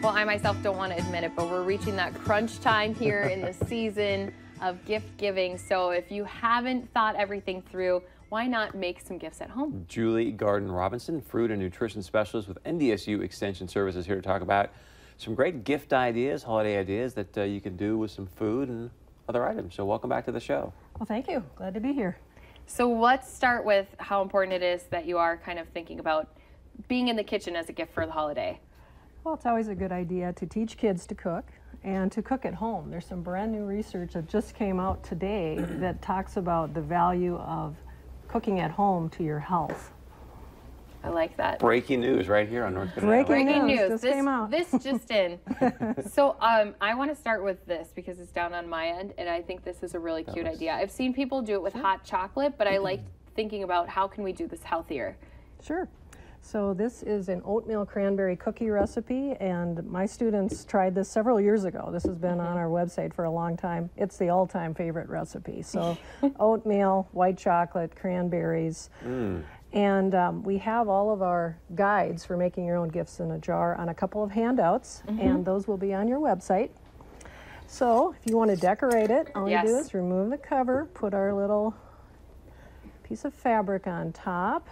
Well, I myself don't want to admit it, but we're reaching that crunch time here in the season of gift giving. So if you haven't thought everything through, why not make some gifts at home? Julie Garden-Robinson, Fruit and Nutrition Specialist with NDSU Extension Services, here to talk about some great gift ideas, holiday ideas that you can do with some food and other items. So welcome back to the show. Well, thank you. Glad to be here. So let's start with how important it is that you are kind of thinking about being in the kitchen as a gift for the holiday. Well, it's always a good idea to teach kids to cook and to cook at home. There's some brand new research that just came out today that talks about the value of cooking at home to your health. I like that. Breaking news right here on North Carolina. Breaking news just this came out. This just in. So I want to start with this because it's down on my end, and I think this is a really cute idea. I've seen people do it with hot chocolate, but I like thinking about how can we do this healthier. Sure. So this is an oatmeal cranberry cookie recipe, and my students tried this several years ago. This has been on our website for a long time. It's the all-time favorite recipe. So oatmeal, white chocolate, cranberries. And we have all of our guides for making your own gifts in a jar on a couple of handouts, and those will be on your website. So if you want to decorate it, all you do is remove the cover, put our little piece of fabric on top.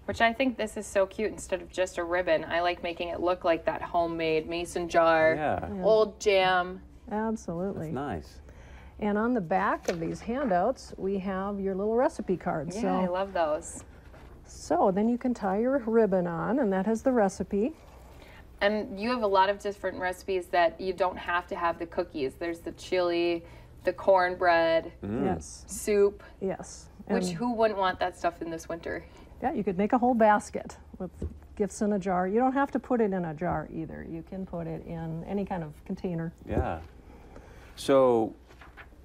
Which I think this is so cute instead of just a ribbon. I like making it look like that homemade mason jar, old jam. Absolutely. That's nice. And on the back of these handouts, we have your little recipe cards. Yeah, I love those. So then you can tie your ribbon on, and that has the recipe. And you have a lot of different recipes that you don't have to have the cookies. There's the chili, the cornbread, soup. Yes. Which, who wouldn't want that stuff in this winter? Yeah, you could make a whole basket with gifts in a jar. You don't have to put it in a jar either. You can put it in any kind of container. Yeah. So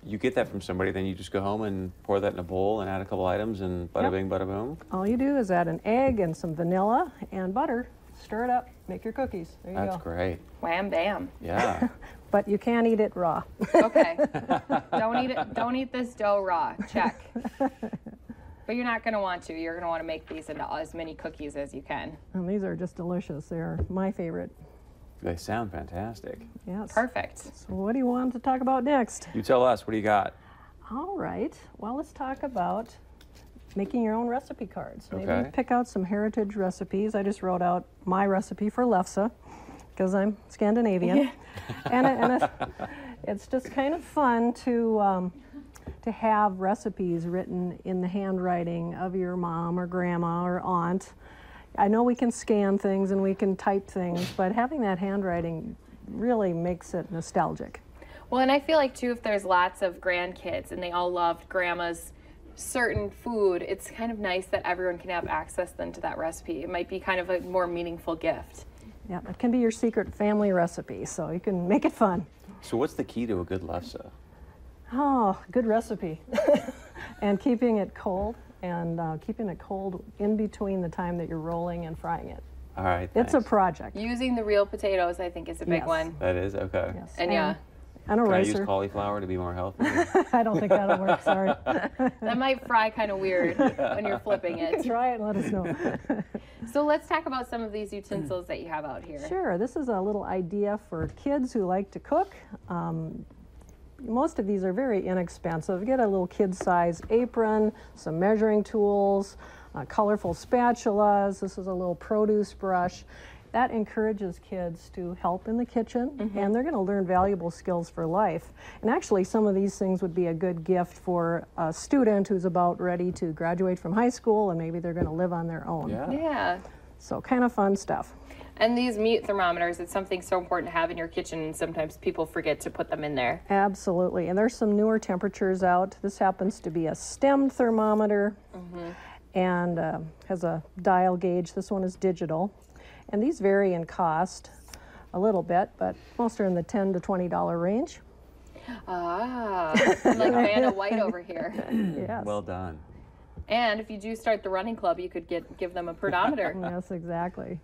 you get that from somebody, then you just go home and pour that in a bowl and add a couple items and bada bing, bada boom. All you do is add an egg and some vanilla and butter, stir it up, make your cookies. There you go. That's great. Wham bam. Yeah. But you can't eat it raw. Okay. Don't eat it. Don't eat this dough raw. Check. But you're not going to want to. You're going to want to make these into as many cookies as you can. And these are just delicious. They're my favorite. They sound fantastic. Yes. Perfect. So what do you want to talk about next? You tell us. What do you got? All right. Well, let's talk about making your own recipe cards. Maybe Okay. pick out some heritage recipes. I just wrote out my recipe for lefse because I'm Scandinavian. and it's just kind of fun to have recipes written in the handwriting of your mom or grandma or aunt. I know we can scan things and we can type things, but having that handwriting really makes it nostalgic. Well, and I feel like, too, if there's lots of grandkids and they all loved grandma's certain food, it's kind of nice that everyone can have access then to that recipe. It might be kind of a more meaningful gift. Yeah, it can be your secret family recipe, so you can make it fun. So what's the key to a good lefse? Oh, good recipe. And keeping it cold, and keeping it cold in between the time that you're rolling and frying it. All right, It's a project. Using the real potatoes, I think, is a big one. That is? Okay. Yes. And and a Can I ricer. use cauliflower to be more healthy? I don't think that'll work, sorry. That might fry kind of weird when you're flipping it. Try it and let us know. So let's talk about some of these utensils that you have out here. Sure, this is a little idea for kids who like to cook. Most of these are very inexpensive. Get a little kid-size apron, some measuring tools, colorful spatulas. This is a little produce brush. That encourages kids to help in the kitchen, and they're going to learn valuable skills for life. And actually, some of these things would be a good gift for a student who's about ready to graduate from high school, and maybe they're going to live on their own. Yeah. So kind of fun stuff. And these meat thermometers, it's something so important to have in your kitchen, and sometimes people forget to put them in there. Absolutely, and there's some newer temperatures out. This happens to be a stemmed thermometer and has a dial gauge. This one is digital. And these vary in cost a little bit, but most are in the $10 to $20 range. Ah, I'm like Vanna White over here. Yes. Well done. And if you do start the running club, you could give them a pedometer. Yes, exactly.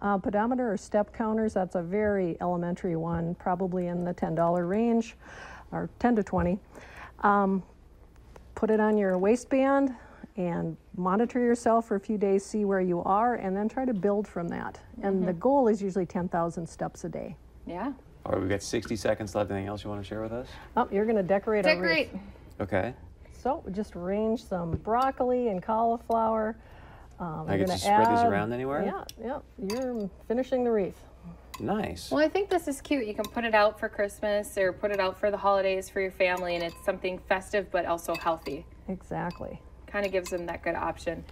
Pedometer or step counters, that's a very elementary one, probably in the $10 range, or 10 to 20. Put it on your waistband and monitor yourself for a few days, see where you are, and then try to build from that. And the goal is usually 10,000 steps a day. Yeah. All right, we've got 60 seconds left. Anything else you want to share with us? Oh, you're going to decorate our wreath. Okay. So just arrange some broccoli and cauliflower. I get to spread these around anywhere? Yeah. You're finishing the wreath. Nice. Well, I think this is cute. You can put it out for Christmas or put it out for the holidays for your family, and it's something festive but also healthy. Exactly. Kind of gives them that good option.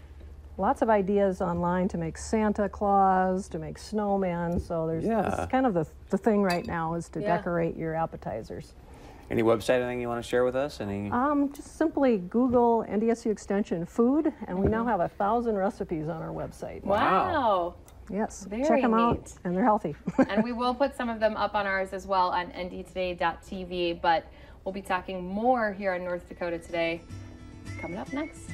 Lots of ideas online to make Santa Claus, to make snowmen. So there's this is kind of the thing right now is to decorate your appetizers. Any website, anything you want to share with us? Any? Just simply Google NDSU Extension food, and we now have 1,000 recipes on our website. Wow. Yes, Very check them out, neat. and they're healthy. And we will put some of them up on ours as well on ndtoday.tv, but we'll be talking more here on North Dakota Today coming up next.